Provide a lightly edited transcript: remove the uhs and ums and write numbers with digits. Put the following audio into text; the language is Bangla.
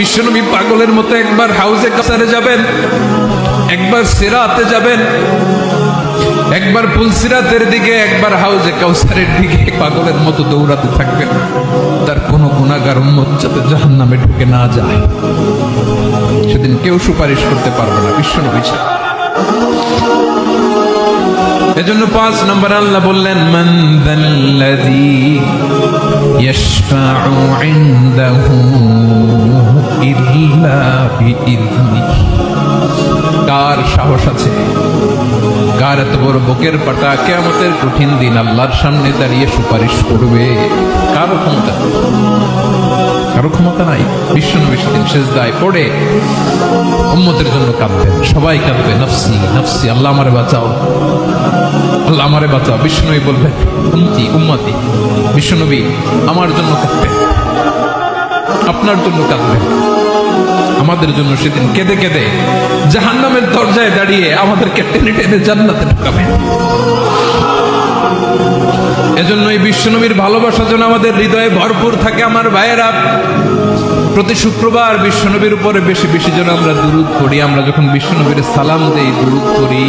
বিশ্বনবী পাগলের মতো একবার হাউজে কাসারে যাবেন, একবার সিরাতে যাবেন, একবার পুলসিরাতের দিকে, একবার হাউজে কাউসারের দিকে পাগলের মতো দৌড়াতে থাকবেন। তার কোনো গুনাহগার উম্মত যাতে জাহান্নামে ঢুকে না যায়, সেদিন কেউ সুপারিশ করতে পারবে না বিশ্বনবী ছাড়া। এজন্য ৫ নম্বর আল্লাহ বললেন, মান যাল্লাযী ইয়াশফাউ ইনদাহু ইল্লা বিইযনিহি। কার সাহস আছে, কার এত বড় বুকের পাটা কিয়ামতের কঠিন দিন আল্লাহর সামনে দাঁড়িয়ে সুপারিশ করবে? কারো ক্ষমতা, কারো ক্ষমতা নাই। বিশ্বনবী সেদিন সিজদায় পড়ে উম্মতের জন্য কাঁদবেন, সবাই কাঁদবে, নফসি নফসি, আল্লাহ আমারে বাঁচাও, আল্লাহ আমারে বাঁচাও। বিশ্বনবী বলবেন, উম্মতি উম্মতি। বিশ্বনবী আমার জন্য কাঁদবেন, আপনার জন্য কাঁদবেন, আমাদের জন্য সেদিন কেঁদে কেঁদে জাহান্নামের দরজায় দাঁড়িয়ে আমাদেরকে টেনে টেনে জান্নাতে ঢুকাবেন। এজন্যই বিশ্বনবীর ভালোবাসা যেন আমাদের হৃদয়ে ভরপুর থাকে। আমার ভাইয়েরা, প্রতি শুক্রবার বিশ্বনবীর উপরে বেশি বেশি যেন আমরা দুরূদ পড়ি। আমরা যখন বিশ্বনবীর সালাম দেই, দুরূদ পড়ি,